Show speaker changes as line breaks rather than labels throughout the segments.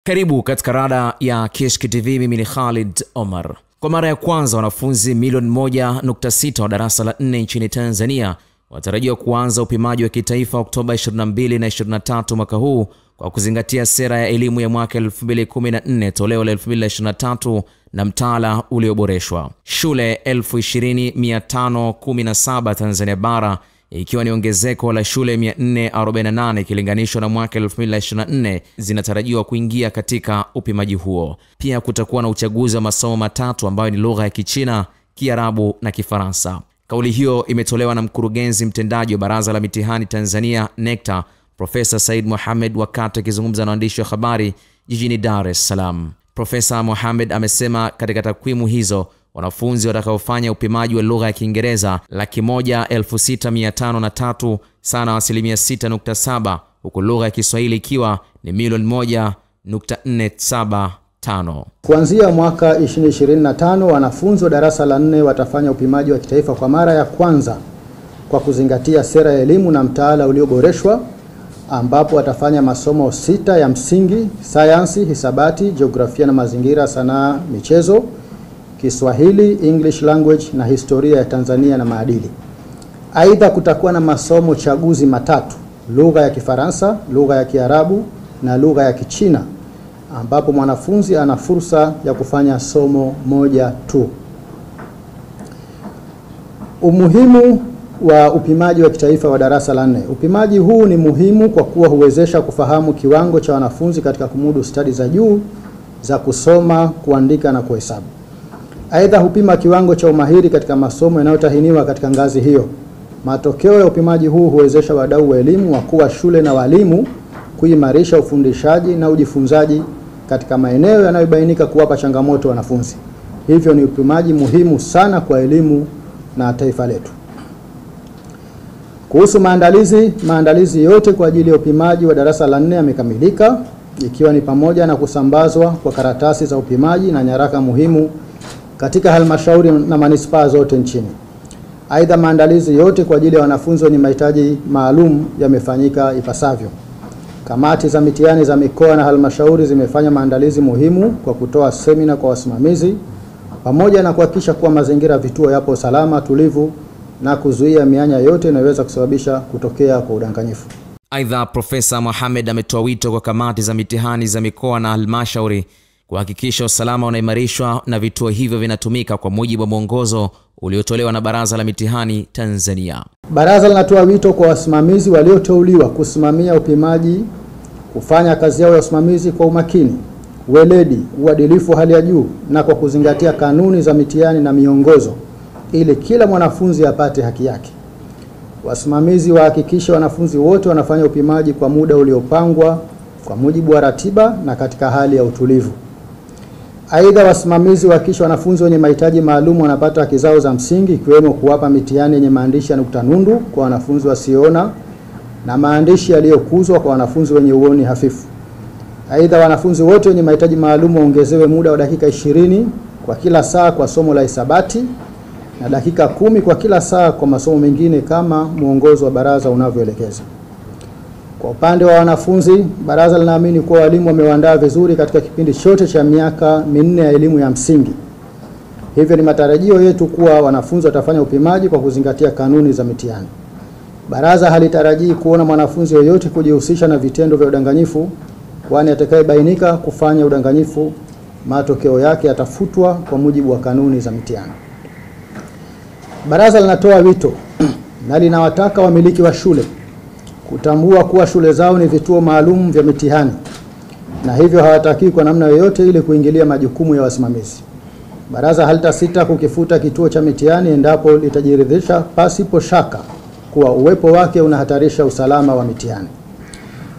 Karibu katika rada ya Kishki TV, mimi ni Khalid Omar. Kwa mara ya kwanza wanafunzi milioni 1.6 wa darasa la 4 nchini Tanzania watarajiwa kuanza upimaji wa kitaifa Oktoba 22 na 23 mwaka huu kwa kuzingatia sera ya elimu ya mwaka 2014 toleo la 2023 na mtaala ulioboreshwa. Shule 20,517 Tanzania bara, ikiwa ni ongezeko la shule 448 ikilinganishwa na mwaka 2024, zinatarajiwa kuingia katika upimaji huo. Pia kutakuwa na uchaguzi wa masomo matatu ambayo ni lugha ya Kichina, Kiarabu na Kifaransa. Kauli hiyo imetolewa na mkurugenzi mtendaji wa Baraza la Mitihani Tanzania NECTA, Profesa Said Mohamed, wakati akizungumza na waandishi wa habari jijini Dar es Salaam. Profesa Mohamed amesema katika takwimu hizo wanafunzi watakaofanya upimaji wa lugha ya Kiingereza 1,653 sana, 6.7%, huku lugha ya Kiswahili ikiwa ni milioni 1.475.
Kuanzia mwaka 2025 wanafunzi wa darasa la 4 watafanya upimaji wa kitaifa kwa mara ya kwanza kwa kuzingatia sera ya elimu na mtaala ulioboreshwa, ambapo watafanya masomo 6 ya msingi: sayansi, hisabati, jiografia na mazingira, sanaa, michezo, Kiswahili, English language na historia ya Tanzania na maadili. Aidha, kutakuwa na masomo chaguzi matatu: lugha ya Kifaransa, lugha ya Kiarabu na lugha ya Kichina, ambapo mwanafunzi ana fursa ya kufanya somo moja tu. Umuhimu wa upimaji wa kitaifa wa darasa la 4. Upimaji huu ni muhimu kwa kuwa huwezesha kufahamu kiwango cha wanafunzi katika kumudu stadi za juu za kusoma, kuandika na kuhesabu. Aidha, hupima kiwango cha umahiri katika masomo yanayotahiniwa katika ngazi hiyo. Matokeo ya upimaji huu huwezesha wadau wa elimu, wakuu wa shule na walimu kuimarisha ufundishaji na ujifunzaji katika maeneo yanayobainika kuwapa changamoto wanafunzi. Hivyo ni upimaji muhimu sana kwa elimu na taifa letu. Kuhusu maandalizi yote kwa ajili ya upimaji wa darasa la 4 yamekamilika, ikiwa ni pamoja na kusambazwa kwa karatasi za upimaji na nyaraka muhimu katika halmashauri na manispaa zote nchini. Aidha, maandalizi yote kwa ajili ya wanafunzi wenye mahitaji maalum yamefanyika ipasavyo. Kamati za mitihani za mikoa na halmashauri zimefanya maandalizi muhimu kwa kutoa semina kwa wasimamizi, pamoja na kuhakikisha kuwa mazingira vituo yapo salama, tulivu na kuzuia mianya yote inayoweza kusababisha kutokea kwa udanganyifu.
Aidha, Profesa Mohamed ametoa wito kwa kamati za mitihani za mikoa na halmashauri kuhakikisha usalama unaimarishwa na vituo hivyo vinatumika kwa mujibu wa mwongozo uliotolewa na Baraza la Mitihani Tanzania.
Baraza linatoa wito kwa wasimamizi walioteuliwa kusimamia upimaji kufanya kazi yao ya usimamizi kwa umakini, weledi, uadilifu hali ya juu na kwa kuzingatia kanuni za mitihani na miongozo ili kila mwanafunzi apate haki yake. Wasimamizi wahakikishe wanafunzi wote wanafanya upimaji kwa muda uliopangwa kwa mujibu wa ratiba na katika hali ya utulivu. Aidha, wasimamizi wahakikishe wanafunzi wenye mahitaji maalum wanapata haki zao za msingi, ikiwemo kuwapa mitihani yenye maandishi ya nukta nundu kwa wanafunzi wasioona na maandishi yaliyokuzwa kwa wanafunzi wenye uoni hafifu. Aidha, wanafunzi wote wenye mahitaji maalum waongezewe muda wa dakika 20 kwa kila saa kwa somo la hisabati na dakika 10 kwa kila saa kwa masomo mengine kama mwongozo wa baraza unavyoelekeza. Kwa upande wa wanafunzi, baraza linaamini kuwa walimu wamewaandaa vizuri katika kipindi chote cha miaka 4 ya elimu ya msingi. Hivyo ni matarajio yetu kuwa wanafunzi watafanya upimaji kwa kuzingatia kanuni za mitihani. Baraza halitarajii kuona mwanafunzi yoyote kujihusisha na vitendo vya udanganyifu, kwani atakayebainika kufanya udanganyifu matokeo yake yatafutwa kwa mujibu wa kanuni za mitihani. Baraza linatoa wito na linawataka wamiliki wa shule kutambua kuwa shule zao ni vituo maalum vya mitihani na hivyo hawataki kwa namna yoyote ili kuingilia majukumu ya wasimamizi. Baraza halitasita kukifuta kituo cha mitihani endapo litajiridhisha pasipo shaka kuwa uwepo wake unahatarisha usalama wa mitihani.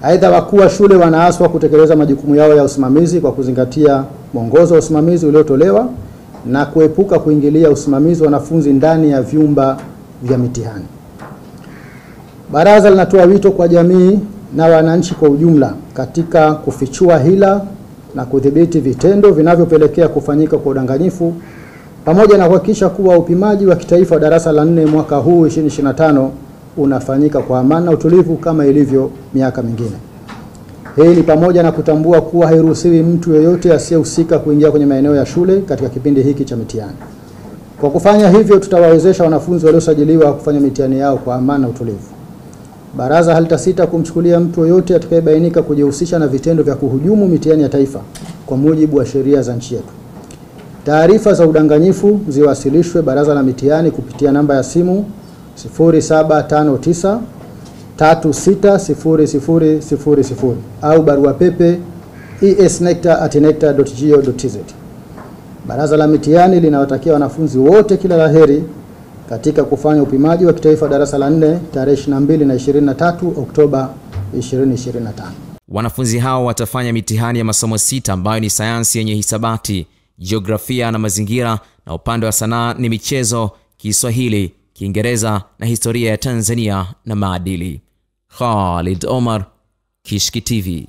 Aidha, wakuu wa shule wanaaswa kutekeleza majukumu yao ya usimamizi kwa kuzingatia mwongozo wa usimamizi uliotolewa na kuepuka kuingilia usimamizi wa wanafunzi ndani ya vyumba vya mitihani. Baraza linatoa wito kwa jamii na wananchi kwa ujumla katika kufichua hila na kudhibiti vitendo vinavyopelekea kufanyika kwa udanganyifu, pamoja na kuhakikisha kuwa upimaji wa kitaifa wa darasa la 4 mwaka huu 2025 unafanyika kwa amani na utulivu kama ilivyo miaka mingine. Hii ni pamoja na kutambua kuwa hairuhusiwi mtu yeyote asiyehusika kuingia kwenye maeneo ya shule katika kipindi hiki cha mitihani. Kwa kufanya hivyo, tutawawezesha wanafunzi waliosajiliwa kufanya mitihani yao kwa amani na utulivu. Baraza halitasita kumchukulia mtu yeyote atakayebainika kujihusisha na vitendo vya kuhujumu mitihani ya taifa kwa mujibu wa sheria za nchi yetu. Taarifa za udanganyifu ziwasilishwe Baraza la Mitihani kupitia namba ya simu 0759 360000 au barua pepe esnecta@necta.go.tz. Baraza la Mitihani linawatakia wanafunzi wote kila laheri katika kufanya upimaji wa kitaifa darasa la 4 tarehe 22 na 23 Oktoba 2025.
Wanafunzi hao watafanya mitihani ya masomo 6 ambayo ni sayansi yenye hisabati, jiografia na mazingira, na upande wa sanaa ni michezo, Kiswahili, Kiingereza na historia ya Tanzania na maadili. Khalid Omar, Kishki TV.